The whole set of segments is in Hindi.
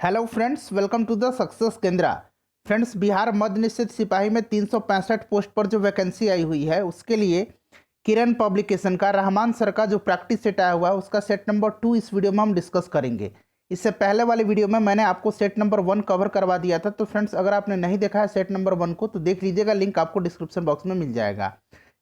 Hello friends, welcome to the success Kendra. Friends, Bihar मध्य निषेध सिपाही में 365 पोस्ट पर जो वैकेंसी आई हुई है उसके लिए किरण पब्लिकेशन का रहमान सर का जो प्रैक्टिस सेट आया हुआ है उसका सेट नंबर 2 इस वीडियो में हम डिस्कस करेंगे। इससे पहले वाली वीडियो में मैंने आपको सेट नंबर 1 कवर करवा दिया था। तो फ्रेंड्स, अगर आपने नहीं देखा है सेट नंबर 1 को तो देख लीजिएगा, लिंक आपको डिस्क्रिप्शन बॉक्स में मिल जाएगा।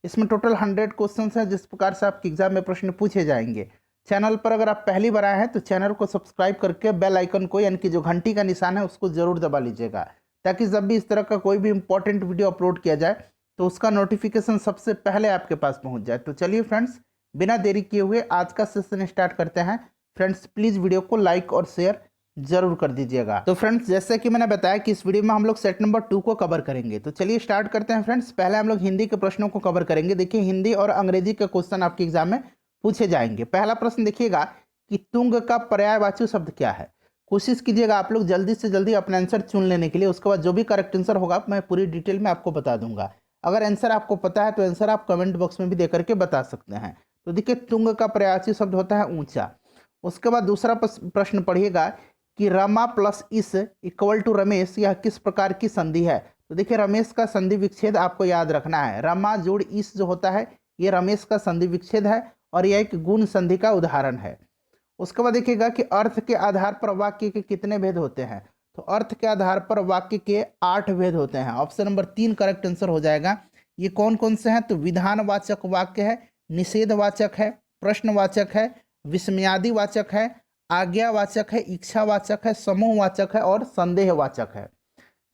इसमें टोटल 100 क्वेश्चन हैं जिस प्रकार से आपके एग्जाम में प्रश्न पूछे जाएंगे। चैनल पर अगर आप पहली बार आए हैं तो चैनल को सब्सक्राइब करके बेल आइकन को यानी कि जो घंटी का निशान है उसको जरूर दबा लीजिएगा, ताकि जब भी इस तरह का कोई भी इंपॉर्टेंट वीडियो अपलोड किया जाए तो उसका नोटिफिकेशन सबसे पहले आपके पास पहुंच जाए। तो चलिए फ्रेंड्स, बिना देरी किए हुए आज का सेशन स्टार्ट करते हैं। फ्रेंड्स, प्लीज़ वीडियो को लाइक और शेयर जरूर कर दीजिएगा। तो फ्रेंड्स, जैसे कि मैंने बताया कि इस वीडियो में हम लोग सेट नंबर 2 को कवर करेंगे। तो चलिए स्टार्ट करते हैं फ्रेंड्स। पहले हम लोग हिंदी के प्रश्नों को कवर करेंगे। देखिए, हिंदी और अंग्रेजी के क्वेश्चन आपके एग्जाम में पूछे जाएंगे। पहला प्रश्न देखिएगा कि तुंग का पर्यायवाची शब्द क्या है। कोशिश कीजिएगा आप लोग जल्दी से जल्दी अपना आंसर चुन लेने के लिए। उसके बाद जो भी करेक्ट आंसर होगा मैं पूरी डिटेल में आपको बता दूंगा। अगर आंसर आपको पता है तो आंसर आप कमेंट बॉक्स में भी दे करके बता सकते हैं। तो देखिए, तुंग का पर्यायवाची शब्द होता है ऊंचा। उसके बाद दूसरा प्रश्न पढ़िएगा कि रमा प्लस इस इक्वल टू रमेश, यह किस प्रकार की संधि है। तो देखिए, रमेश का संधि विच्छेद आपको याद रखना है। रमा जोड़ इस जो होता है ये रमेश का संधि विच्छेद है और यह एक गुण संधि का उदाहरण है। उसके बाद देखिएगा कि अर्थ के आधार पर वाक्य के कितने भेद होते हैं। तो अर्थ के आधार पर वाक्य के 8 भेद होते हैं। ऑप्शन नंबर 3 करेक्ट आंसर हो जाएगा। ये कौन कौन से हैं? तो विधानवाचक वाक्य है, निषेधवाचक है, प्रश्नवाचक है, विस्मयादि वाचक है, आज्ञावाचक है, इच्छावाचक है, समूहवाचक है और संदेहवाचक है।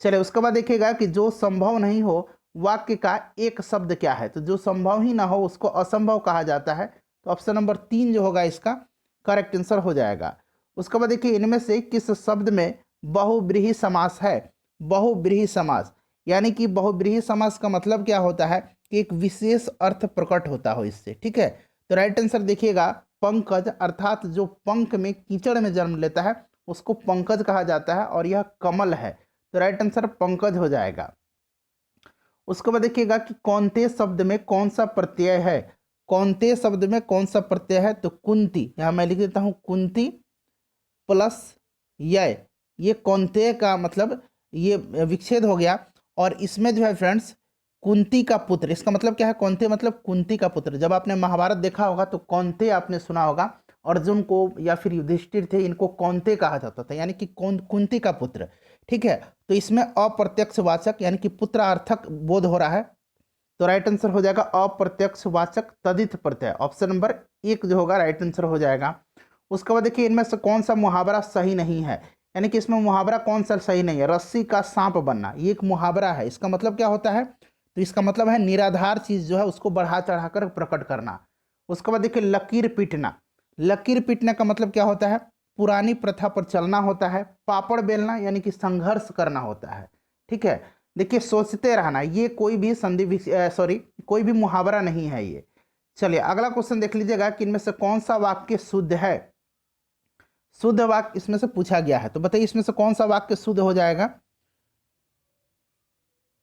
चलिए, उसके बाद देखिएगा कि जो संभव नहीं हो वाक्य का एक शब्द क्या है। तो जो संभव ही ना हो उसको असंभव कहा जाता है। तो ऑप्शन नंबर 3 जो होगा इसका करेक्ट आंसर हो जाएगा। उसके बाद देखिए, इनमें से किस शब्द में बहुब्रीहि समास है। बहुब्रीहि समास यानी कि बहुब्रीहि समास का मतलब क्या होता है कि एक विशेष अर्थ प्रकट होता हो इससे। ठीक है, तो राइट आंसर देखिएगा पंकज, अर्थात जो पंख में कीचड़ में जन्म लेता है उसको पंकज कहा जाता है और यह कमल है। तो राइट आंसर पंकज हो जाएगा। उसके बाद देखिएगा कि कौनते शब्द में कौन सा प्रत्यय है। कौनते शब्द में कौन सा प्रत्यय है? तो कुंती, यहां मैं लिख देता हूं कुंती प्लस य। ये कौनते का मतलब ये विच्छेद हो गया। और इसमें जो है फ्रेंड्स कुंती का पुत्र, इसका मतलब क्या है? कौनते मतलब कुंती का पुत्र। जब आपने महाभारत देखा होगा तो कौनते आपने सुना होगा। अर्जुन को या फिर युधिष्ठिर थे, इनको कौनते कहा जाता था, यानी कि कौन कुंती का पुत्र। ठीक है, तो इसमें अप्रत्यक्ष वाचक यानी कि पुत्रार्थक बोध हो रहा है। तो राइट आंसर हो जाएगा अप्रत्यक्ष वाचक तदित प्रत्यय। ऑप्शन नंबर 1 जो होगा राइट आंसर हो जाएगा। उसके बाद देखिए, इनमें से कौन सा मुहावरा सही नहीं है, यानी कि इसमें मुहावरा कौन सा सही नहीं है। रस्सी का सांप बनना, ये एक मुहावरा है। इसका मतलब क्या होता है? तो इसका मतलब है निराधार चीज जो है उसको बढ़ा चढ़ाकर प्रकट करना। उसके बाद देखिए, लकीर पीटना। लकीर पीटने का मतलब क्या होता है? पुरानी प्रथा पर चलना होता है। पापड़ बेलना यानी कि संघर्ष करना होता है। ठीक है, देखिए, सोचते रहना, ये कोई भी कोई भी मुहावरा नहीं है ये। चलिए, अगला क्वेश्चन देख लीजिएगा कि इनमें से कौन सा वाक्य शुद्ध है। शुद्ध वाक्य इसमें से पूछा गया है, तो बताइए इसमें से कौन सा वाक्य शुद्ध हो जाएगा।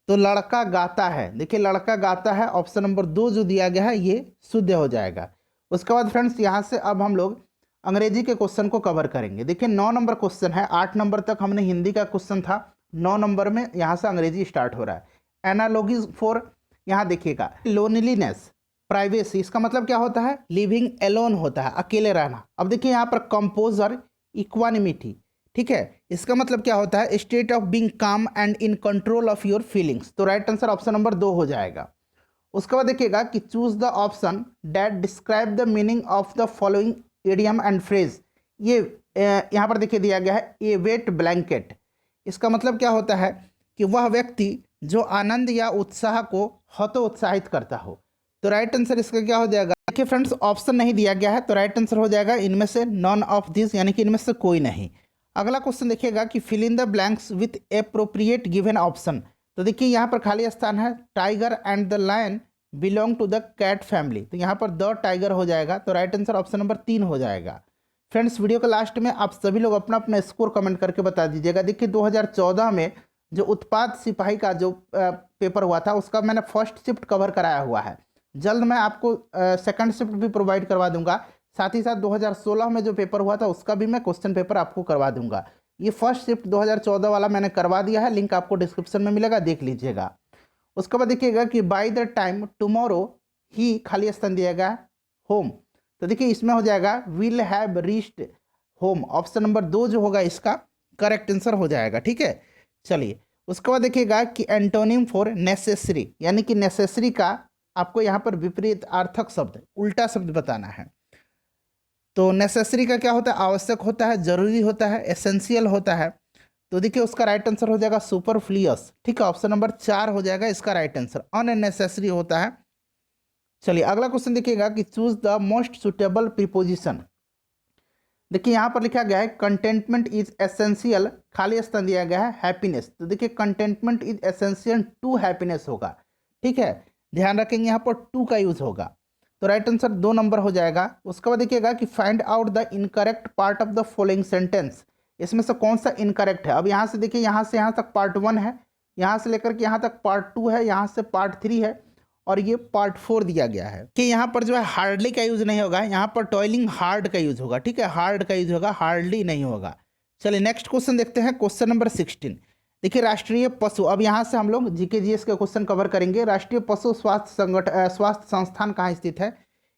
तो लड़का गाता है। देखिए, लड़का गाता है, ऑप्शन नंबर 2 जो दिया गया है ये शुद्ध हो जाएगा। उसके बाद फ्रेंड्स, यहां से अब हम लोग अंग्रेजी के क्वेश्चन को कवर करेंगे। देखिए, 9 नंबर क्वेश्चन है। 8 नंबर तक हमने हिंदी का क्वेश्चन था, 9 नंबर में यहाँ से अंग्रेजी स्टार्ट हो रहा है। एनालॉजीज फॉर, यहाँ देखिएगा लोनलीनेस, प्राइवेसी, इसका मतलब क्या होता है? लिविंग एलोन होता है, अकेले रहना। अब देखिए यहाँ पर कंपोजर, इक्वानिमिटी। ठीक है, इसका मतलब क्या होता है? स्टेट ऑफ बीइंग काम and in control of your feelings. तो राइट आंसर ऑप्शन नंबर 2 हो जाएगा। उसके बाद देखिएगा कि choose the option that describe the meaning of the following idiom and phrase. ये यहाँ पर देखिए दिया गया है ए वेट ब्लैंकेट। इसका मतलब क्या होता है कि वह व्यक्ति जो आनंद या उत्साह को हतोत्साहित करता हो। तो राइट आंसर इसका क्या हो जाएगा? देखिए फ्रेंड्स, ऑप्शन नहीं दिया गया है, तो राइट आंसर हो जाएगा इनमें से नॉन ऑफ दिस, यानी कि इनमें से कोई नहीं। अगला क्वेश्चन देखिएगा कि fill in the blanks with appropriate given option. तो देखिए यहाँ पर खाली स्थान है। Tiger and the lion belong to the cat family. तो यहाँ पर द टाइगर हो जाएगा। तो राइट आंसर ऑप्शन नंबर 3 हो जाएगा। फ्रेंड्स, वीडियो के लास्ट में आप सभी लोग अपना अपना स्कोर कमेंट करके बता दीजिएगा। देखिए, 2014 में जो उत्पाद सिपाही का जो पेपर हुआ था उसका मैंने फर्स्ट शिफ्ट कवर कराया हुआ है। जल्द मैं आपको सेकंड शिफ्ट भी प्रोवाइड करवा दूंगा। साथ ही साथ 2016 में जो पेपर हुआ था उसका भी मैं क्वेश्चन पेपर आपको करवा दूंगा। ये फर्स्ट शिफ्ट 2014 वाला मैंने करवा दिया है, लिंक आपको डिस्क्रिप्शन में मिलेगा, देख लीजिएगा। उसके बाद देखिएगा कि बाय द टाइम टुमारो ही खाली स्थान दिया गया होम, तो देखिए इसमें हो जाएगा will have reached home. Option number 2 जो होगा इसका करेक्ट आंसर हो जाएगा। ठीक है, चलिए उसके बाद देखिएगा कि एंटोनिम फॉर नेसेसरी, यानी कि नेसेसरी का आपको यहाँ पर विपरीत अर्थक शब्द, उल्टा शब्द बताना है। तो नेसेसरी का क्या होता है? आवश्यक होता है, जरूरी होता है, एसेंशियल होता है। तो देखिए उसका राइट आंसर हो जाएगा सुपरफ्लुअस। ठीक है, ऑप्शन नंबर 4 हो जाएगा इसका राइट आंसर, अननेसेसरी होता है। चलिए अगला क्वेश्चन देखिएगा कि choose the most suitable preposition. देखिए यहाँ पर लिखा गया है कंटेंटमेंट इज एसेंशियल, खाली स्थान दिया गया है हैप्पीनेस। तो देखिए contentment is essential to happiness होगा। ठीक है, ध्यान रखेंगे यहाँ पर टू का यूज होगा, तो राइट आंसर 2 नंबर हो जाएगा। उसके बाद देखिएगा कि find out the incorrect part of the following sentence, इसमें से कौन सा इनकरेक्ट है। अब यहाँ से देखिए, यहाँ से यहाँ तक पार्ट 1 है, यहाँ से लेकर के यहाँ तक पार्ट 2 है, यहाँ से पार्ट 3 है और ये पार्ट 4 दिया गया है कि यहाँ पर जो है हार्डली का यूज नहीं होगा, यहाँ पर टॉयलिंग हार्ड का यूज होगा। ठीक है, हार्ड का यूज होगा, हार्डली नहीं होगा। चलिए नेक्स्ट क्वेश्चन देखते हैं, क्वेश्चन नंबर 16। देखिए राष्ट्रीय पशु, अब यहाँ से हम लोग जीके जीएस के क्वेश्चन कवर करेंगे। राष्ट्रीय पशु स्वास्थ्य संस्थान कहाँ स्थित है,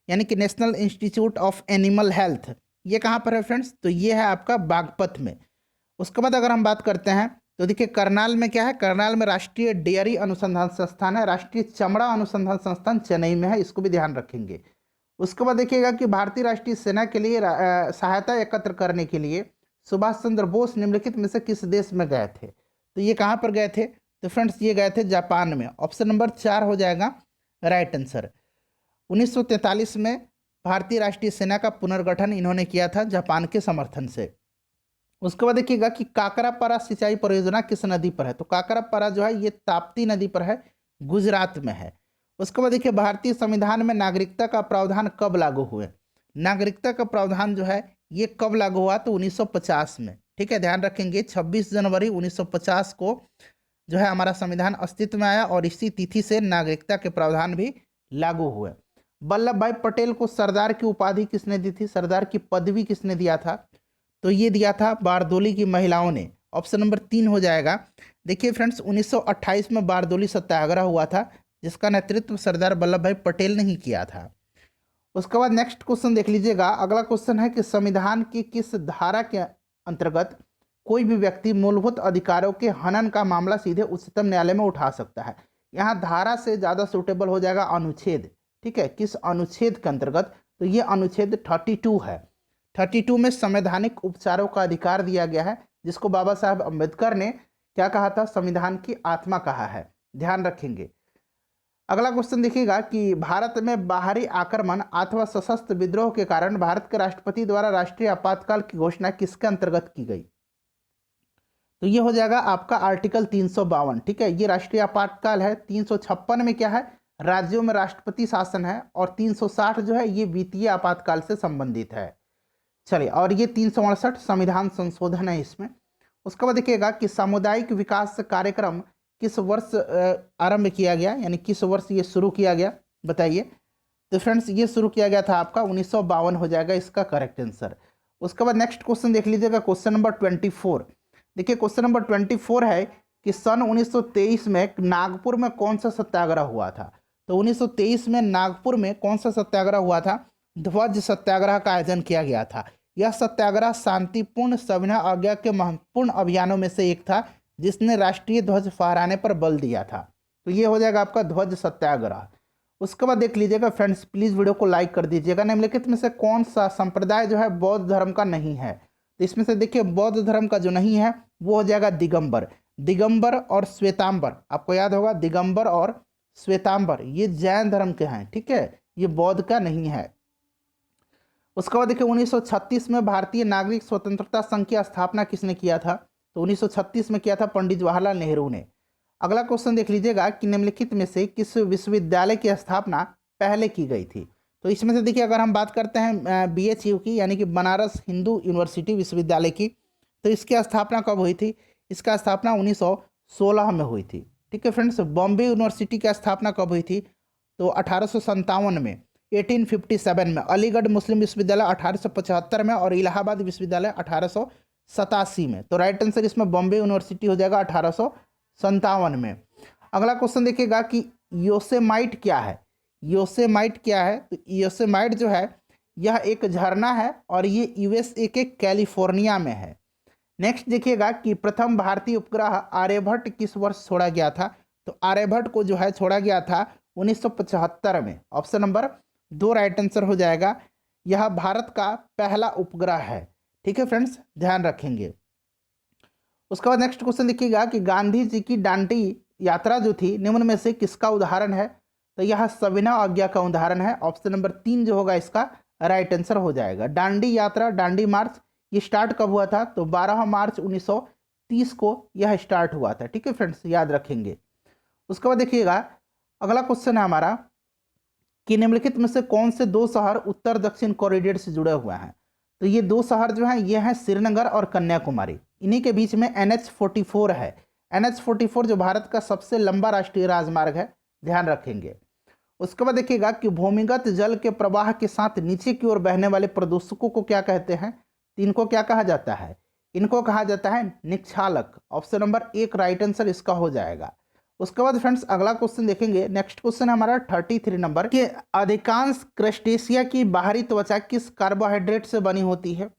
यानी कि national institute of animal health, ये कहाँ पर है फ्रेंड्स? तो ये है आपका बागपत में। उसके बाद अगर हम बात करते हैं तो देखिए करनाल में क्या है, करनाल में राष्ट्रीय डेयरी अनुसंधान संस्थान है, राष्ट्रीय चमड़ा अनुसंधान संस्थान चेन्नई में है, इसको भी ध्यान रखेंगे। उसके बाद देखिएगा कि भारतीय राष्ट्रीय सेना के लिए सहायता एकत्र करने के लिए सुभाष चंद्र बोस निम्नलिखित में से किस देश में गए थे? तो ये कहाँ पर गए थे? तो फ्रेंड्स ये गए थे जापान में। ऑप्शन नंबर 4 हो जाएगा राइट आंसर। 1943 में भारतीय राष्ट्रीय सेना का पुनर्गठन इन्होंने किया था जापान के समर्थन से। उसके बाद देखिएगा कि काकरापारा सिंचाई परियोजना किस नदी पर है? तो काकरापारा जो है ये ताप्ती नदी पर है, गुजरात में है। उसके बाद देखिए भारतीय संविधान में नागरिकता का प्रावधान कब लागू हुए? नागरिकता का प्रावधान जो है ये कब लागू हुआ? तो 1950 में। ठीक है, ध्यान रखेंगे 26 जनवरी 1950 को जो है हमारा संविधान अस्तित्व में आया और इसी तिथि से नागरिकता के प्रावधान भी लागू हुए। वल्लभ भाई पटेल को सरदार की उपाधि किसने दी थी, सरदार की पदवी किसने दिया था? तो ये दिया था बारदोली की महिलाओं ने। ऑप्शन नंबर 3 हो जाएगा। देखिए फ्रेंड्स 1928 में बारदोली सत्याग्रह हुआ था जिसका नेतृत्व सरदार वल्लभ भाई पटेल ने ही किया था। उसके बाद नेक्स्ट क्वेश्चन देख लीजिएगा। अगला क्वेश्चन है कि संविधान की किस धारा के अंतर्गत कोई भी व्यक्ति मूलभूत अधिकारों के हनन का मामला सीधे उच्चतम न्यायालय में उठा सकता है? यहाँ धारा से ज़्यादा सूटेबल हो जाएगा अनुच्छेद। ठीक है, किस अनुच्छेद के अंतर्गत? तो ये अनुच्छेद 32 है। 32 में संवैधानिक उपचारों का अधिकार दिया गया है, जिसको बाबा साहब अम्बेडकर ने क्या कहा था? संविधान की आत्मा कहा है, ध्यान रखेंगे। अगला क्वेश्चन देखिएगा कि भारत में बाहरी आक्रमण अथवा सशस्त्र विद्रोह के कारण भारत के राष्ट्रपति द्वारा राष्ट्रीय आपातकाल की घोषणा किसके अंतर्गत की गई? तो ये हो जाएगा आपका आर्टिकल 352। ठीक है, ये राष्ट्रीय आपातकाल है। 356 में क्या है? राज्यों में राष्ट्रपति शासन है और 360 जो है ये वित्तीय आपातकाल से संबंधित है। चलिए, और ये 368 संविधान संशोधन है इसमें। उसके बाद देखिएगा कि सामुदायिक विकास कार्यक्रम किस वर्ष आरंभ किया गया, यानी किस वर्ष ये शुरू किया गया, बताइए। तो फ्रेंड्स ये शुरू किया गया था आपका 1952 हो जाएगा इसका करेक्ट आंसर। उसके बाद नेक्स्ट क्वेश्चन देख लीजिएगा, क्वेश्चन नंबर 24। देखिए क्वेश्चन नंबर 24 है कि सन 1923 में नागपुर में कौन सा सत्याग्रह हुआ था? तो 1923 में नागपुर में कौन सा सत्याग्रह हुआ था? ध्वज सत्याग्रह का आयोजन किया गया था। यह सत्याग्रह शांतिपूर्ण सविनय अवज्ञा के महत्वपूर्ण अभियानों में से एक था जिसने राष्ट्रीय ध्वज फहराने पर बल दिया था। तो ये हो जाएगा आपका ध्वज सत्याग्रह। उसके बाद देख लीजिएगा फ्रेंड्स, प्लीज़ वीडियो को लाइक कर दीजिएगा। निम्नलिखित में से कौन सा संप्रदाय जो है बौद्ध धर्म का नहीं है? तो इसमें से देखिए बौद्ध धर्म का जो नहीं है वो हो जाएगा दिगंबर। दिगंबर और श्वेतांबर, आपको याद होगा दिगंबर और श्वेतांबर ये जैन धर्म के हैं। ठीक है, ये बौद्ध का नहीं है। उसके बाद देखिए 1936 में भारतीय नागरिक स्वतंत्रता संघ की स्थापना किसने किया था? तो 1936 में किया था पंडित जवाहरलाल नेहरू ने। अगला क्वेश्चन देख लीजिएगा कि निम्नलिखित में से किस विश्वविद्यालय की स्थापना पहले की गई थी? तो इसमें से देखिए अगर हम बात करते हैं BHU की, यानी कि बनारस हिंदू यूनिवर्सिटी विश्वविद्यालय की, तो इसकी स्थापना कब हुई थी? इसका स्थापना 1916 में हुई थी। ठीक है फ्रेंड्स, बॉम्बे यूनिवर्सिटी की स्थापना कब हुई थी? तो 1857 में, 1857 में। अलीगढ़ मुस्लिम विश्वविद्यालय 1875 में और इलाहाबाद विश्वविद्यालय 87 में। तो राइट आंसर इसमें बॉम्बे यूनिवर्सिटी हो जाएगा 1857 में। अगला क्वेश्चन देखिएगा कि योसेमाइट क्या है। योसेमाइट क्या है? तो योसेमाइट जो है यह एक झरना है और ये यूएसए के कैलिफोर्निया में है। नेक्स्ट देखिएगा कि प्रथम भारतीय उपग्रह आर्यभट्ट किस वर्ष छोड़ा गया था। तो आर्यभट्ट को जो है छोड़ा गया था 1975 में। ऑप्शन नंबर 2 राइट आंसर हो जाएगा। यह भारत का पहला उपग्रह है। ठीक है फ्रेंड्स, ध्यान रखेंगे। उसके बाद नेक्स्ट क्वेश्चन देखिएगा कि गांधी जी की दांडी यात्रा जो थी निम्न में से किसका उदाहरण है। तो यह सविनय अवज्ञा का उदाहरण है। ऑप्शन नंबर 3 जो होगा इसका राइट आंसर हो जाएगा। दांडी यात्रा, दांडी मार्च, ये स्टार्ट कब हुआ था? तो 12 मार्च 1930 को यह स्टार्ट हुआ था। ठीक है फ्रेंड्स, याद रखेंगे। उसके बाद देखिएगा अगला क्वेश्चन है हमारा कि निम्नलिखित में से कौन से 2 शहर उत्तर दक्षिण कॉरिडोर से जुड़े हुए हैं। तो ये 2 शहर जो हैं ये हैं श्रीनगर और कन्याकुमारी। इन्हीं के बीच में NH44 है। NH44 जो भारत का सबसे लंबा राष्ट्रीय राजमार्ग है, ध्यान रखेंगे। उसके बाद देखिएगा कि भूमिगत जल के प्रवाह के साथ नीचे की ओर बहने वाले प्रदूषकों को क्या कहते हैं। तो इनको क्या कहा जाता है? इनको कहा जाता है निक्षालक। ऑप्शन नंबर 1 राइट आंसर इसका हो जाएगा। उसके बाद फ्रेंड्स अगला क्वेश्चन देखेंगे। नेक्स्ट क्वेश्चन है हमारा 33 नंबर कि अधिकांश क्रस्टेशिया की बाहरी त्वचा किस कार्बोहाइड्रेट से बनी होती है।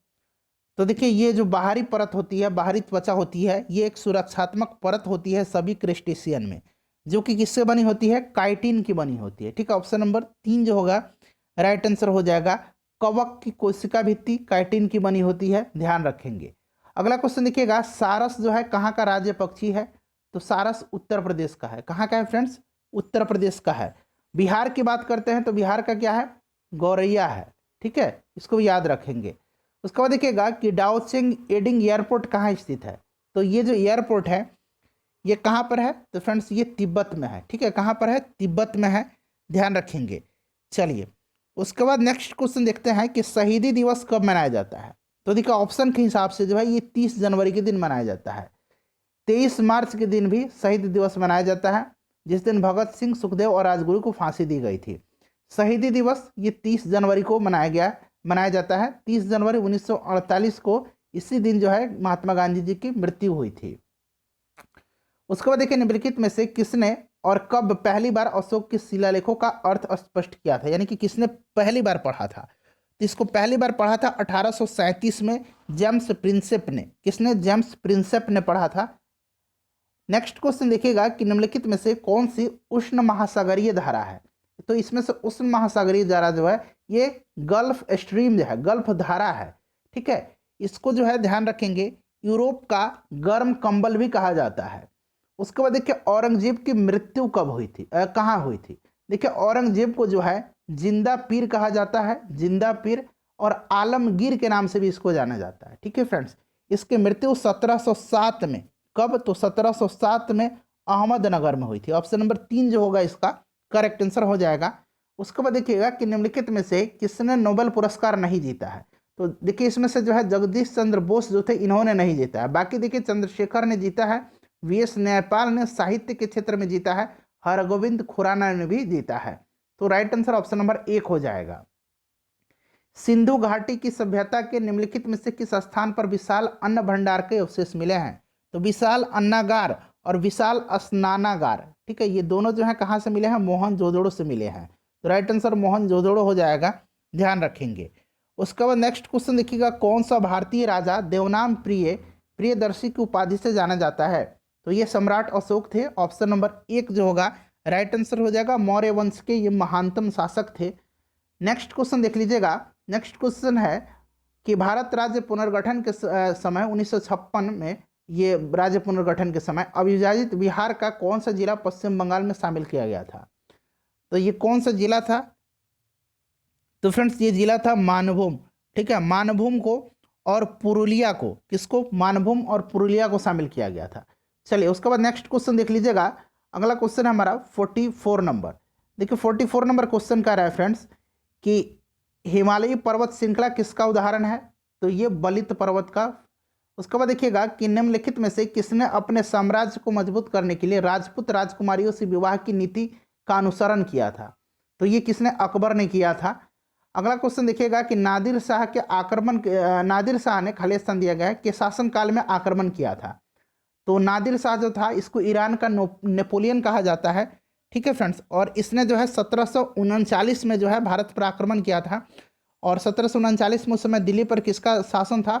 तो देखिए ये जो बाहरी परत होती है, बाहरी त्वचा होती है, ये एक सुरक्षात्मक परत होती है सभी क्रस्टेशियन में, जो कि किससे बनी होती है? काइटिन की बनी होती है। ठीक है, ऑप्शन नंबर 3 जो होगा राइट आंसर हो जाएगा। कवक की कोशिका भित्ति काइटिन की बनी होती है, ध्यान रखेंगे। अगला क्वेश्चन देखिएगा सारस जो है कहाँ का राज्य पक्षी है। तो सारस उत्तर प्रदेश का है। कहाँ का है फ्रेंड्स? उत्तर प्रदेश का है। बिहार की बात करते हैं तो बिहार का क्या है? गौरैया है। ठीक है, इसको भी याद रखेंगे। उसके बाद देखिएगा कि डाओचेंग एडिंग एयरपोर्ट कहाँ स्थित है। तो ये जो एयरपोर्ट है ये कहाँ पर है? तो फ्रेंड्स ये तिब्बत में है। ठीक है, कहाँ पर है? तिब्बत में है, ध्यान रखेंगे। चलिए उसके बाद नेक्स्ट क्वेश्चन देखते हैं कि शहीदी दिवस कब मनाया जाता है। तो देखिए ऑप्शन के हिसाब से जो है ये 30 जनवरी के दिन मनाया जाता है। 23 मार्च के दिन भी शहीद दिवस मनाया जाता है, जिस दिन भगत सिंह, सुखदेव और राजगुरु को फांसी दी गई थी। शहीदी दिवस ये 30 जनवरी को मनाया जाता है। 30 जनवरी 1948 को इसी दिन जो है महात्मा गांधी जी की मृत्यु हुई थी। उसके बाद देखिए निम्नलिखित में से किसने और कब पहली बार अशोक के शिलालेखों का अर्थ स्पष्ट किया था, यानी कि किसने पहली बार पढ़ा था। तो इसको पहली बार पढ़ा था 1837 में जेम्स प्रिंसेप ने। किसने? जेम्स प्रिंसेप ने पढ़ा था। नेक्स्ट क्वेश्चन देखिएगा कि निम्नलिखित में से कौन सी उष्ण महासागरीय धारा है। तो इसमें से उष्ण महासागरीय धारा जो है ये गल्फ स्ट्रीम जो है, गल्फ धारा है। ठीक है, इसको जो है ध्यान रखेंगे यूरोप का गर्म कंबल भी कहा जाता है। उसके बाद देखिए औरंगजेब की मृत्यु कब हुई थी, कहाँ हुई थी। देखिए औरंगजेब को जो है जिंदा पीर कहा जाता है, जिंदा पीर, और आलमगीर के नाम से भी इसको जाना जाता है। ठीक है फ्रेंड्स, इसकी मृत्यु 1707 में। कब? तो 1707 में अहमदनगर में हुई थी। ऑप्शन नंबर 3 जो होगा इसका करेक्ट आंसर हो जाएगा। उसके बाद देखिएगा कि निम्नलिखित में से किसने नोबेल पुरस्कार नहीं जीता है। तो देखिए इसमें से जो है जगदीश चंद्र बोस जो थे इन्होंने नहीं जीता है। बाकी देखिए चंद्रशेखर ने जीता है, VS न्यायपाल ने साहित्य के क्षेत्र में जीता है, हरगोविंद खुराना ने भी जीता है। तो राइट आंसर ऑप्शन नंबर 1 हो जाएगा। सिंधु घाटी की सभ्यता के निम्नलिखित में से किस स्थान पर विशाल अन्न भंडार के अवशेष मिले हैं। तो विशाल अन्नागार और विशाल स्नानागार, ठीक है, ये दोनों जो है कहाँ से मिले हैं? मोहनजोदड़ो से मिले हैं। तो राइट आंसर मोहनजोदड़ो हो जाएगा, ध्यान रखेंगे। उसके बाद नेक्स्ट क्वेश्चन देखिएगा कौन सा भारतीय राजा देवनाम प्रियदर्शी की उपाधि से जाना जाता है। तो ये सम्राट अशोक थे। ऑप्शन नंबर 1 जो होगा राइट आंसर हो जाएगा। मौर्य वंश के ये महानतम शासक थे। नेक्स्ट क्वेश्चन देख लीजिएगा। नेक्स्ट क्वेश्चन है कि भारत राज्य पुनर्गठन के समय 1956 में, ये राज्य पुनर्गठन के समय अविभाजित बिहार का कौन सा जिला पश्चिम बंगाल में शामिल किया गया था। तो ये कौन सा जिला था? तो फ्रेंड्स ये जिला था मानभूम। ठीक है, मानभूम को और पुरुलिया को, किसको? मानभूम और पुरुलिया को शामिल किया गया था। चलिए उसके बाद नेक्स्ट क्वेश्चन देख लीजिएगा। अगला क्वेश्चन है हमारा 44 नंबर। देखिए 44 नंबर क्वेश्चन कह रहा है फ्रेंड्स कि हिमालयी पर्वत श्रृंखला किसका उदाहरण है। तो ये बलित पर्वत का। उसके बाद देखिएगा कि निम्नलिखित में से किसने अपने साम्राज्य को मजबूत करने के लिए राजपूत राजकुमारियों से विवाह की नीति का अनुसरण किया था। तो ये किसने? अकबर ने किया था। अगला क्वेश्चन देखिएगा कि नादिर शाह के आक्रमण नादिर शाह ने, खाली स्थान दिया गया है, के शासनकाल में आक्रमण किया था। तो नादिर शाह जो था इसको ईरान का नेपोलियन कहा जाता है। ठीक है फ्रेंड्स, और इसने जो है 1739 में जो है भारत पर आक्रमण किया था। और 1739 में उस समय दिल्ली पर किसका शासन था?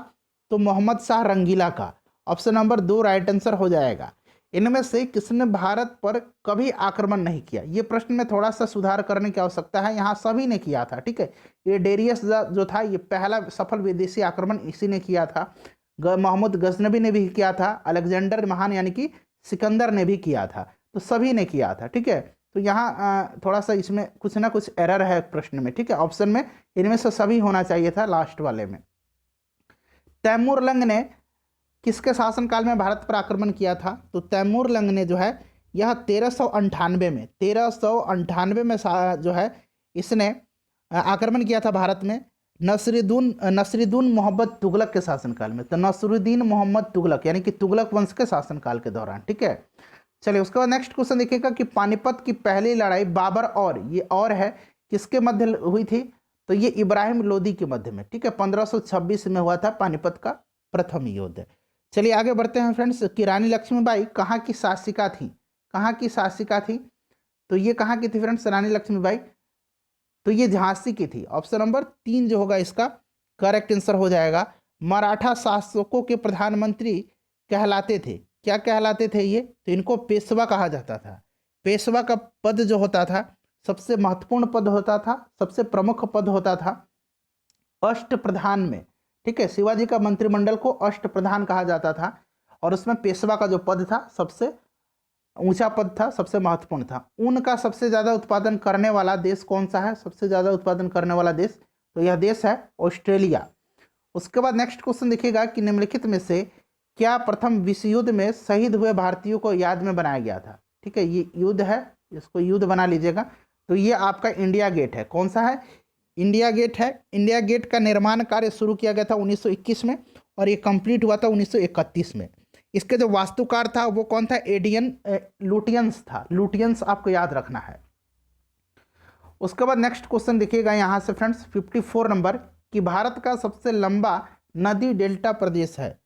तो मोहम्मद शाह रंगीला का। ऑप्शन नंबर 2 राइट आंसर हो जाएगा। इनमें से किसने भारत पर कभी आक्रमण नहीं किया? ये प्रश्न में थोड़ा सा सुधार करने की आवश्यकता है। यहाँ सभी ने किया था। ठीक है, ये डेरियस जो था ये पहला सफल विदेशी आक्रमण इसी ने किया था। मोहम्मद गजनबी ने भी किया था, अलेक्जेंडर महान यानी कि सिकंदर ने भी किया था, तो सभी ने किया था। ठीक है, तो यहाँ थोड़ा सा इसमें कुछ ना कुछ एरर है प्रश्न में। ठीक है, ऑप्शन में इनमें से सभी होना चाहिए था लास्ट वाले में। तैमूर लंग ने किसके शासनकाल में भारत पर आक्रमण किया था? तो तैमूर लंग ने जो है यह 1398 में जो है इसने आक्रमण किया था भारत में नसरुद्दीन मोहम्मद तुगलक के शासनकाल में। तो नसरुद्दीन मोहम्मद तुगलक यानी कि तुगलक वंश के शासनकाल के दौरान। ठीक है, चलिए उसके बाद नेक्स्ट क्वेश्चन देखिएगा कि पानीपत की पहली लड़ाई बाबर और ये और है किसके मध्य हुई थी? तो ये इब्राहिम लोदी के मध्य में। ठीक है, 1526 में हुआ था पानीपत का प्रथम युद्ध। चलिए आगे बढ़ते हैं फ्रेंड्स कि रानी लक्ष्मीबाई कहाँ की शासिका थी? कहाँ की शासिका थी? तो ये कहाँ की थी फ्रेंड्स रानी लक्ष्मीबाई? तो ये झांसी की थी। ऑप्शन नंबर 3 जो होगा इसका करेक्ट आंसर हो जाएगा। मराठा शासकों के प्रधानमंत्री कहलाते थे। क्या कहलाते थे ये? तो इनको पेशवा कहा जाता था। पेशवा का पद जो होता था सबसे महत्वपूर्ण पद होता था, सबसे प्रमुख पद होता था अष्ट प्रधान में। ठीक है, शिवाजी का मंत्रिमंडल को अष्ट प्रधान कहा जाता था और उसमें पेशवा का जो पद था सबसे ऊंचा पद था, सबसे महत्वपूर्ण था। ऊन का सबसे ज़्यादा उत्पादन करने वाला देश कौन सा है? सबसे ज़्यादा उत्पादन करने वाला देश, तो यह देश है ऑस्ट्रेलिया। उसके बाद नेक्स्ट क्वेश्चन देखिएगा कि निम्नलिखित में से क्या प्रथम विश्व युद्ध में शहीद हुए भारतीयों को याद में बनाया गया था? ठीक है, ये युद्ध है, इसको युद्ध बना लीजिएगा। तो ये आपका इंडिया गेट है। कौन सा है? इंडिया गेट है। इंडिया गेट का निर्माण कार्य शुरू किया गया था 1921 में और ये कंप्लीट हुआ था 1931 में। इसके जो वास्तुकार था वो कौन था? एडियन लुटियंस था। लुटियंस आपको याद रखना है। उसके बाद नेक्स्ट क्वेश्चन देखिएगा यहाँ से फ्रेंड्स 54 नंबर कि भारत का सबसे लंबा नदी डेल्टा प्रदेश है।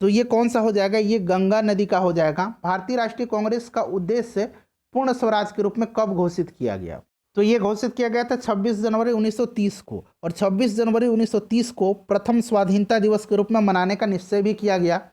तो ये कौन सा हो जाएगा? ये गंगा नदी का हो जाएगा। भारतीय राष्ट्रीय कांग्रेस का उद्देश्य पूर्ण स्वराज के रूप में कब घोषित किया गया? तो ये घोषित किया गया था 26 जनवरी 1930 को और 26 जनवरी 1930 को प्रथम स्वाधीनता दिवस के रूप में मनाने का निश्चय भी किया गया।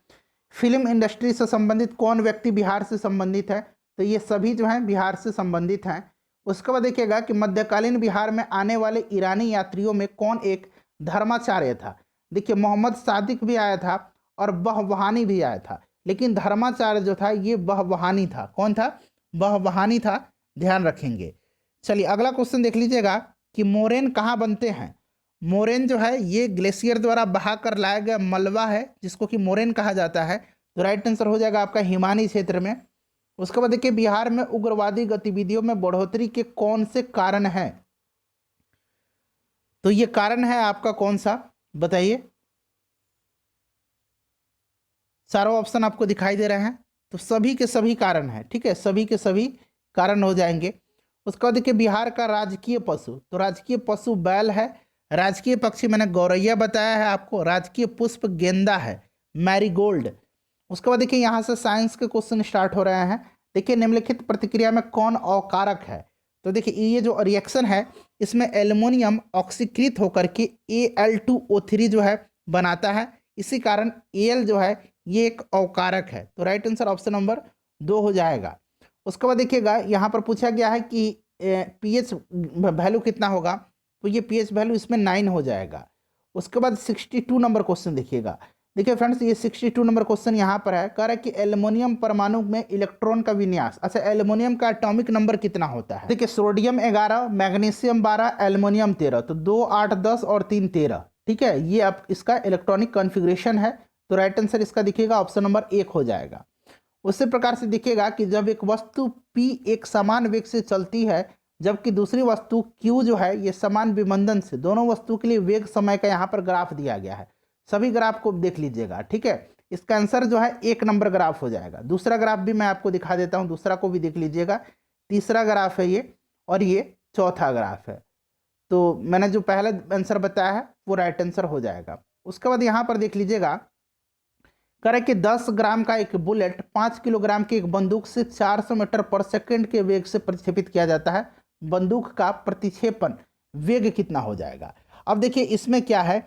फिल्म इंडस्ट्री से संबंधित कौन व्यक्ति बिहार से संबंधित है? तो ये सभी जो हैं बिहार से संबंधित हैं। उसके बाद देखिएगा कि मध्यकालीन बिहार में आने वाले ईरानी यात्रियों में कौन एक धर्माचार्य था? देखिए मोहम्मद सादिक भी आया था और बहवहानी भी आया था, लेकिन धर्माचार्य जो था ये बहवहानी था। कौन था? बहवहानी था, ध्यान रखेंगे। चलिए अगला क्वेश्चन देख लीजिएगा कि मोरेन कहाँ बनते हैं? मोरेन जो है ये ग्लेशियर द्वारा बहा कर लाया गया मलबा है जिसको कि मोरेन कहा जाता है। तो राइट आंसर हो जाएगा आपका हिमानी क्षेत्र में। उसके बाद देखिए बिहार में उग्रवादी गतिविधियों में बढ़ोतरी के कौन से कारण है? तो ये कारण है आपका कौन सा? बताइए। चारों ऑप्शन आपको दिखाई दे रहे हैं, तो सभी के सभी कारण हैं। ठीक है, सभी के सभी कारण हो जाएंगे। उसके बाद देखिए बिहार का राजकीय पशु, तो राजकीय पशु बैल है। राजकीय पक्षी मैंने गौरैया बताया है आपको। राजकीय पुष्प गेंदा है, मैरीगोल्ड। उसके बाद देखिए यहाँ से साइंस के क्वेश्चन स्टार्ट हो रहे हैं। देखिए निम्नलिखित प्रतिक्रिया में कौन अकारक है? तो देखिए ये जो रिएक्शन है इसमें एल्युमिनियम ऑक्सीकृत होकर के Al2O3 जो है बनाता है, इसी कारण Al जो है ये एक अवकारक है। तो राइट आंसर ऑप्शन नंबर 2 हो जाएगा। उसके बाद देखिएगा यहाँ पर पूछा गया है कि pH वैल्यू कितना होगा? तो ये pH वैल्यू इसमें 9 हो जाएगा। उसके बाद 62 नंबर क्वेश्चन देखिएगा। देखिए फ्रेंड्स ये 62 नंबर क्वेश्चन यहाँ पर है, कह रहा है कि एल्युमिनियम परमाणु में इलेक्ट्रॉन का विन्यास। अच्छा, एल्युमिनियम का एटॉमिक नंबर कितना होता है? देखिए सोडियम 11, मैग्नीशियम 12, एल्युमिनियम 13, तो 2, 8, 10 और 3, 13। ठीक है, ये आप इसका इलेक्ट्रॉनिक कॉन्फ़िगरेशन है। तो राइट आंसर इसका दिखेगा ऑप्शन नंबर 1 हो जाएगा। उसी प्रकार से दिखेगा कि जब एक वस्तु P एक समान वेग से चलती है जबकि दूसरी वस्तु Q जो है ये समान विमंदन से, दोनों वस्तु के लिए वेग समय का यहाँ पर ग्राफ दिया गया है। सभी ग्राफ को देख लीजिएगा। ठीक है, इसका आंसर जो है 1 नंबर ग्राफ हो जाएगा। दूसरा ग्राफ भी मैं आपको दिखा देता हूँ, दूसरा को भी देख लीजिएगा। तीसरा ग्राफ है ये और ये चौथा ग्राफ है। तो मैंने जो पहला आंसर बताया है वो राइट आंसर हो जाएगा। उसके बाद यहाँ पर देख लीजिएगा, करें कि 10 ग्राम का एक बुलेट 5 किलोग्राम की एक बंदूक से 400 मीटर पर सेकंड के वेग से प्रतिक्षेपित किया जाता है। बंदूक का प्रतिक्षेपण वेग कितना हो जाएगा। अब देखिए इसमें क्या है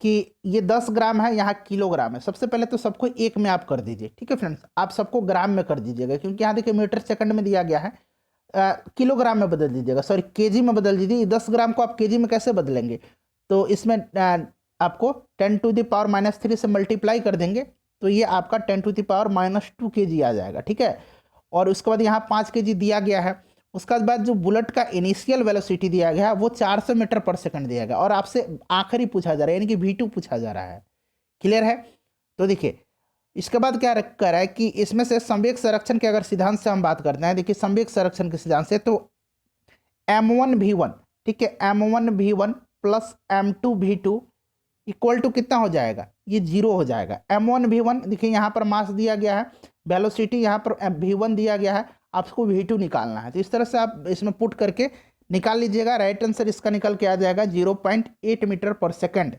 कि ये 10 ग्राम है, यहाँ किलोग्राम है। सबसे पहले तो सबको एक में आप कर दीजिए, ठीक है फ्रेंड्स, आप सबको ग्राम में कर दीजिएगा, क्योंकि यहाँ देखिए मीटर सेकंड में दिया गया है। किलोग्राम में बदल दीजिएगा, सॉरी केजी में बदल दीजिए। 10 ग्राम को आप केजी में कैसे बदलेंगे, तो इसमें आपको 10⁻³ से मल्टीप्लाई कर देंगे, तो ये आपका 10⁻² kg आ जाएगा, ठीक है। और उसके बाद यहाँ 5 kg दिया गया है। उसके बाद जो बुलेट का इनिशियल वेलोसिटी दिया गया है वो 400 मीटर पर सेकंड दिया गया, और आपसे आखिरी पूछा जा रहा है, यानी कि V2 पूछा जा रहा है। क्लियर है। तो देखिए इसके बाद क्या रखा है कि इसमें से संवेग संरक्षण के अगर सिद्धांत से हम बात करते हैं, देखिए संवेग संरक्षण के सिद्धांत से, तो m1v1, ठीक है, m1v1 plus m2v2 equal to कितना हो जाएगा, ये 0 हो जाएगा। m1v1 देखिए यहाँ पर मास दिया गया है, वेलोसिटी यहाँ पर v1 दिया गया है, आपको v2 निकालना है। तो इस तरह से आप इसमें पुट करके निकाल लीजिएगा। राइट आंसर इसका निकल के आ जाएगा 0.8 मीटर पर सेकंड।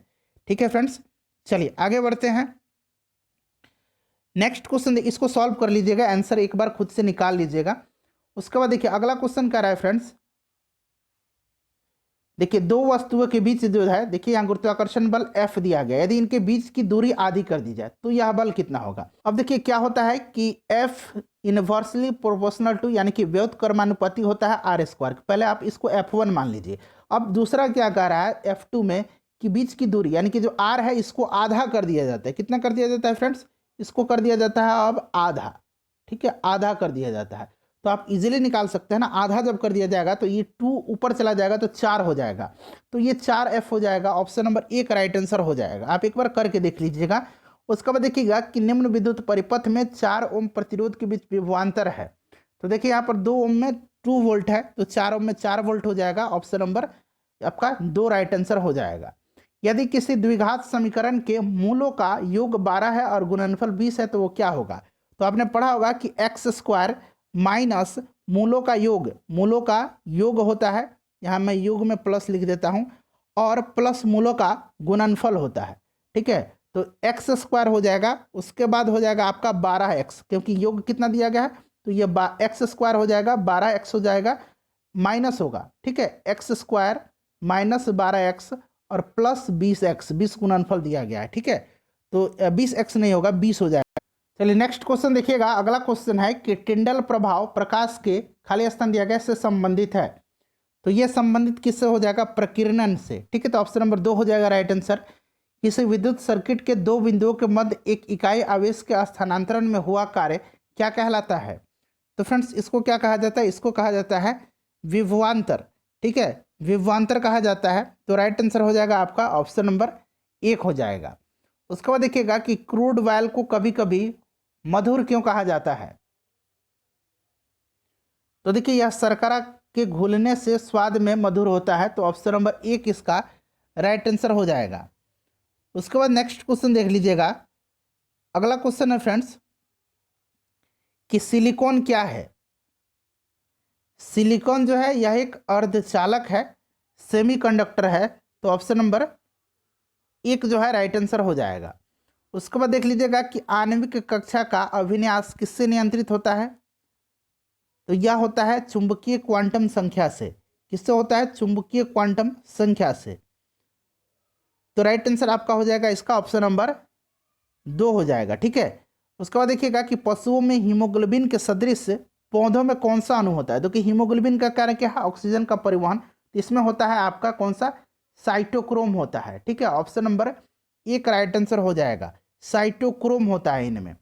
ठीक है फ्रेंड्स, चलिए आगे बढ़ते हैं। नेक्स्ट क्वेश्चन, इसको सॉल्व कर लीजिएगा, आंसर एक बार खुद से निकाल लीजिएगा। उसके बाद देखिए अगला क्वेश्चन क्या रहा है फ्रेंड्स, देखिए दो वस्तुओं के बीच जो है, देखिए यहाँ गुरुत्वाकर्षण बल F दिया गया, यदि इनके बीच की दूरी आधी कर दी जाए तो यह बल कितना होगा। अब देखिए क्या होता है कि F इनवर्सली प्रोपोर्शनल टू, यानी कि व्युत्क्रमानुपाती होता है r²। पहले आप इसको F1 मान लीजिए। अब दूसरा क्या कह रहा है F2 में कि बीच की दूरी, यानी कि जो r है इसको आधा कर दिया जाता है। कितना कर दिया जाता है फ्रेंड्स, इसको कर दिया जाता है अब आधा, ठीक है, आधा कर दिया जाता है। तो आप इजीली निकाल सकते हैं ना, आधा जब कर दिया जाएगा तो ये 2 ऊपर चला जाएगा तो 4 हो जाएगा, तो ये 4F हो जाएगा। ऑप्शन नंबर 1 राइट आंसर हो जाएगा। आप एक बार करके देख लीजिएगा। उसके बाद देखिएगा कि निम्न विद्युत परिपथ में 4 ओम प्रतिरोध के बीच विभवांतर है। तो देखिए यहाँ पर 2 ओम में 2 वोल्ट है, तो 4 ओम में 4 वोल्ट हो जाएगा। ऑप्शन नंबर आपका 2 राइट आंसर हो जाएगा। यदि किसी द्विघात समीकरण के मूलों का योग 12 है और गुणनफल 20 है तो वो क्या होगा। तो आपने पढ़ा होगा कि x² माइनस मूलों का योग, मूलों का योग होता है, यहाँ मैं योग में प्लस लिख देता हूँ, और प्लस मूलों का गुणनफल होता है। ठीक है, तो x² हो जाएगा, उसके बाद हो जाएगा आपका 12x, क्योंकि योग कितना दिया गया है, तो ये x² हो जाएगा, 12x हो जाएगा, माइनस होगा, ठीक है, x² माइनस 12x और प्लस 20x, 20 गुणनफल दिया गया है। ठीक है, तो 20x नहीं होगा, 20 हो जाएगा। चलिए नेक्स्ट क्वेश्चन देखिएगा। अगला क्वेश्चन है कि टिंडल प्रभाव प्रकाश के खाली स्थान दिया गया से संबंधित है। तो ये संबंधित किससे हो जाएगा, प्रकीर्णन से। ठीक है, तो ऑप्शन नंबर 2 हो जाएगा राइट आंसर। किसी विद्युत सर्किट के दो बिंदुओं के मध्य एक इकाई आवेश के स्थानांतरण में हुआ कार्य क्या कहलाता है। तो फ्रेंड्स इसको क्या कहा जाता है, इसको कहा जाता है विभवांतर। ठीक है, विभवांतर कहा जाता है। तो राइट आंसर हो जाएगा आपका ऑप्शन नंबर 1 हो जाएगा। उसके बाद देखिएगा कि क्रूड ऑयल को कभी कभी मधुर क्यों कहा जाता है। तो देखिए यह शर्करा के घुलने से स्वाद में मधुर होता है, तो ऑप्शन नंबर 1 इसका राइट आंसर हो जाएगा। उसके बाद नेक्स्ट क्वेश्चन देख लीजिएगा। अगला क्वेश्चन है फ्रेंड्स कि सिलिकॉन क्या है। सिलिकॉन जो है यह एक अर्धचालक है, सेमीकंडक्टर है, तो ऑप्शन नंबर 1 जो है राइट आंसर हो जाएगा। उसके बाद देख लीजिएगा कि आणविक कक्षा का अभिन्यास किससे नियंत्रित होता है। तो यह होता है चुंबकीय क्वांटम संख्या से। किससे होता है, चुंबकीय क्वांटम संख्या से। तो राइट आंसर आपका हो जाएगा इसका ऑप्शन नंबर 2 हो जाएगा। ठीक है, उसके बाद देखिएगा कि पशुओं में हीमोग्लोबिन के सदृश पौधों में कौन सा अणु होता है। तो कि हीमोग्लोबिन का कार्य क्या है, ऑक्सीजन का परिवहन। तो इसमें होता है आपका कौन सा, साइटोक्रोम होता है। ठीक है, ऑप्शन नंबर 1 राइट आंसर हो जाएगा, साइटोक्रोम होता है इनमें।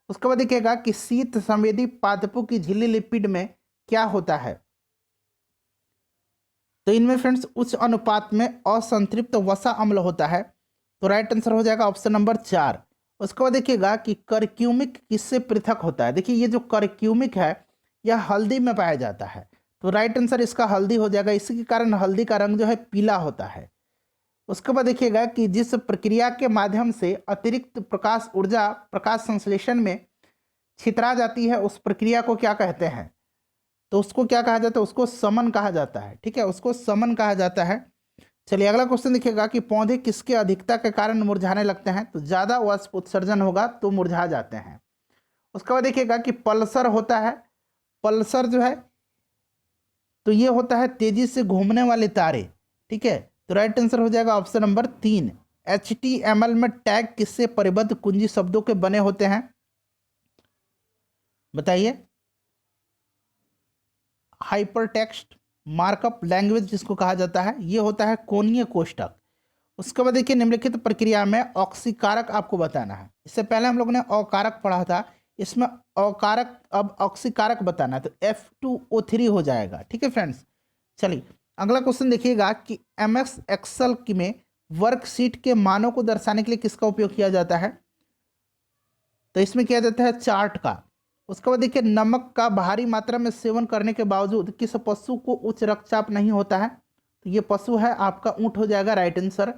उसके बाद देखिएगा कि शीत संवेदी पादपों की झिल्ली लिपिड में क्या होता है। तो इनमें फ्रेंड्स उच्च अनुपात में असंतृप्त वसा अम्ल होता है, तो राइट आंसर हो जाएगा ऑप्शन नंबर 4। उसके बाद देखिएगा कि करक्यूमिक किससे पृथक होता है। देखिए ये जो करक्यूमिक है यह हल्दी में पाया जाता है, तो राइट आंसर इसका हल्दी हो जाएगा। इसी के कारण हल्दी का रंग जो है पीला होता है। उसके बाद देखिएगा कि जिस प्रक्रिया के माध्यम से अतिरिक्त प्रकाश ऊर्जा प्रकाश संश्लेषण में छितरा जाती है उस प्रक्रिया को क्या कहते हैं। तो उसको क्या कहा जाता है, उसको समन कहा जाता है। ठीक है, उसको समन कहा जाता है। चलिए अगला क्वेश्चन देखिएगा कि पौधे किसके अधिकता के कारण मुरझाने लगते हैं। तो ज़्यादा वाष्प उत्सर्जन होगा तो मुरझा जाते हैं। उसके बाद देखिएगा कि पल्सर होता है, पल्सर जो है तो ये होता है तेजी से घूमने वाले तारे। ठीक है, तो राइट आंसर हो जाएगा ऑप्शन नंबर 3। HTML में टैग किससे परिबद्ध कुंजी शब्दों के बने होते हैं, बताइए। हाइपरटेक्स्ट मार्कअप लैंग्वेज जिसको कहा जाता है, ये होता है कोणीय कोष्ठक। उसके बाद देखिए निम्नलिखित प्रक्रिया में ऑक्सीकारक आपको बताना है। इससे पहले हम लोगों ने अकारक पढ़ा था, इसमें अकारक अब ऑक्सीकारक बताना है, तो F2O3 हो जाएगा। ठीक है फ्रेंड्स, चलिए अगला क्वेश्चन देखिएगा कि MS एक्सेल में वर्कशीट के मानों को दर्शाने के लिए किसका उपयोग किया जाता है। तो इसमें किया जाता है चार्ट का। उसके बाद देखिए नमक का भारी मात्रा में सेवन करने के बावजूद किस पशु को उच्च रक्तचाप नहीं होता है। तो ये पशु है आपका ऊंट हो जाएगा राइट आंसर।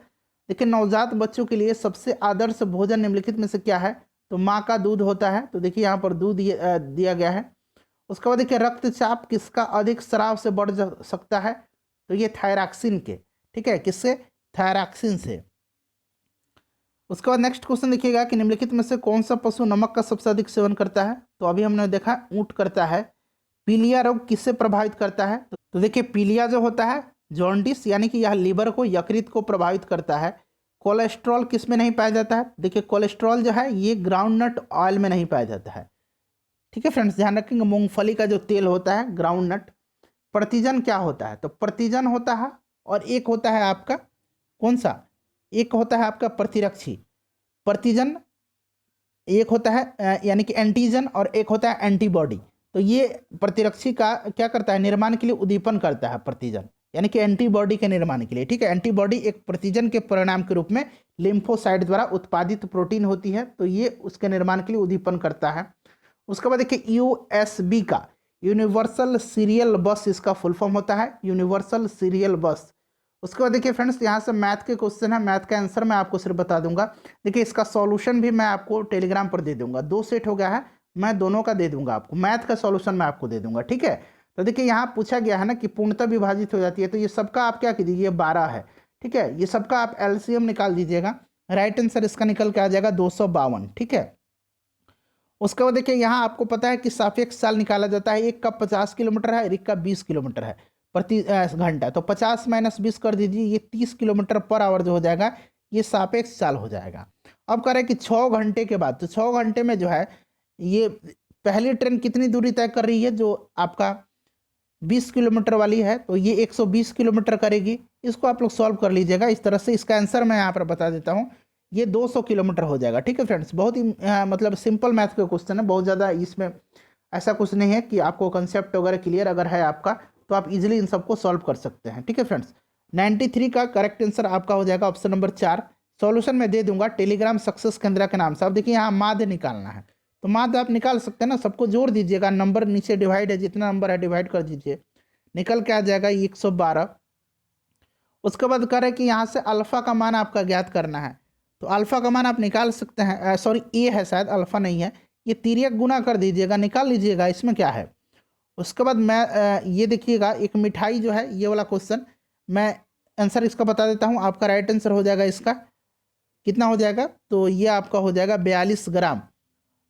देखिए नवजात बच्चों के लिए सबसे आदर्श भोजन निम्नलिखित में से क्या है। तो माँ का दूध होता है, तो देखिए यहाँ पर दूध दिया गया है। उसके बाद देखिए रक्तचाप किसका अधिक शराब से बढ़ सकता है। तो ये थायरॉक्सिन के, ठीक है, किससे, थायरॉक्सिन से। उसके बाद नेक्स्ट क्वेश्चन देखिएगा कि निम्नलिखित में से कौन सा पशु नमक का सबसे अधिक सेवन करता है। तो अभी हमने देखा ऊंट करता है। पीलिया रोग किससे प्रभावित करता है। तो देखिए पीलिया जो होता है जॉन्डिस, यानी कि यह लीवर को, यकृत को प्रभावित करता है। कोलेस्ट्रॉल किस में नहीं पाया जाता है। देखिए कोलेस्ट्रॉल जो है ये ग्राउंडनट ऑयल में नहीं पाया जाता है। ठीक है फ्रेंड्स, ध्यान रखेंगे, मूंगफली का जो तेल होता है ग्राउंडनट। प्रतिजन क्या होता है। तो प्रतिजन होता है और एक होता है आपका कौन सा, एक होता है आपका प्रतिरक्षी। प्रतिजन एक होता है यानी कि एंटीजन, और एक होता है एंटीबॉडी। तो ये प्रतिरक्षी का क्या करता है, निर्माण के लिए उद्दीपन करता है प्रतिजन, यानी कि एंटीबॉडी के निर्माण के लिए। ठीक है, एंटीबॉडी एक प्रतिजन के परिणाम के रूप में लिम्फोसाइट द्वारा उत्पादित प्रोटीन होती है, तो ये उसके निर्माण के लिए उद्दीपन करता है। उसके बाद देखिए USB का, यूनिवर्सल सीरियल बस इसका फुल फॉर्म होता है, यूनिवर्सल सीरियल बस। उसके बाद देखिए फ्रेंड्स यहाँ से मैथ के क्वेश्चन है, मैथ का आंसर मैं आपको सिर्फ बता दूंगा। देखिए इसका सॉल्यूशन भी मैं आपको टेलीग्राम पर दे दूंगा, 2 सेट हो गया है, मैं दोनों का दे दूंगा आपको, मैथ का सॉल्यूशन मैं आपको दे दूंगा। ठीक है, तो देखिए यहाँ पूछा गया है ना कि पूर्णतः विभाजित हो जाती है, तो ये सबका आप क्या कीजिए, ये 12 है। ठीक है, ये सबका आप LCM निकाल दीजिएगा, राइट आंसर इसका निकल के आ जाएगा 252। ठीक है, उसके बाद देखिए यहाँ आपको पता है कि सापेक्ष चाल निकाला जाता है, एक का 50 किलोमीटर है, एक का 20 किलोमीटर है प्रति घंटा। तो 50 - 20 कर दीजिए, ये 30 किलोमीटर पर आवर जो हो जाएगा, ये सापेक्ष चाल हो जाएगा। अब कह रहे हैं कि 6 घंटे के बाद, तो 6 घंटे में जो है ये पहली ट्रेन कितनी दूरी तय कर रही है, जो आपका 20 किलोमीटर वाली है, तो ये 120 किलोमीटर करेगी। इसको आप लोग सॉल्व कर लीजिएगा इस तरह से। इसका आंसर मैं यहाँ पर बता देता हूँ, ये 200 किलोमीटर हो जाएगा। ठीक है फ्रेंड्स, बहुत ही मतलब सिंपल मैथ का क्वेश्चन है, बहुत ज़्यादा इसमें ऐसा कुछ नहीं है कि आपको कंसेप्ट वगैरह क्लियर अगर है आपका, तो आप इजीली इन सबको सॉल्व कर सकते हैं। ठीक है फ्रेंड्स, 93 का करेक्ट आंसर आपका हो जाएगा ऑप्शन नंबर 4। सॉल्यूशन में दे दूंगा टेलीग्राम सक्सेस केंद्र के नाम से। अब देखिए यहाँ माध्य निकालना है, तो माध्य आप निकाल सकते हैं ना, सबको जोड़ दीजिएगा, नंबर नीचे डिवाइड है, जितना नंबर है डिवाइड कर दीजिए, निकल के आ जाएगा 112। उसके बाद कह रहे हैं कि यहाँ से अल्फा का मान आपका ज्ञात करना है, तो अल्फा का मान आप निकाल सकते हैं, सॉरी ए है शायद, अल्फा नहीं है, ये तिर्यक गुना कर दीजिएगा, निकाल लीजिएगा, इसमें क्या है। उसके बाद मैं ये देखिएगा एक मिठाई जो है, ये वाला क्वेश्चन मैं आंसर इसका बता देता हूँ। आपका राइट आंसर हो जाएगा इसका कितना हो जाएगा, तो ये आपका हो जाएगा 42 ग्राम,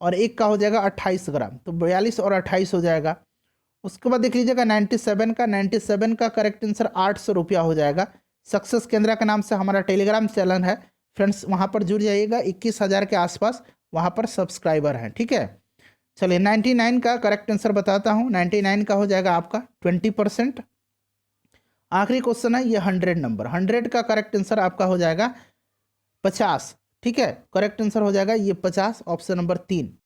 और एक का हो जाएगा 28 ग्राम, तो 42 और 28 हो जाएगा। उसके बाद देख लीजिएगा 97 का करेक्ट आंसर 800 रुपया हो जाएगा। सक्सेस केंद्र के नाम से हमारा टेलीग्राम चैनल है फ्रेंड्स, वहाँ पर जुड़ जाइएगा, 21,000 के आसपास वहाँ पर सब्सक्राइबर हैं। ठीक है, चलिए 99 का करेक्ट आंसर बताता हूँ। 99 का हो जाएगा आपका 20%। आखिरी क्वेश्चन है ये 100 नंबर, 100 का करेक्ट आंसर आपका हो जाएगा 50। ठीक है, करेक्ट आंसर हो जाएगा ये 50, ऑप्शन नंबर 3।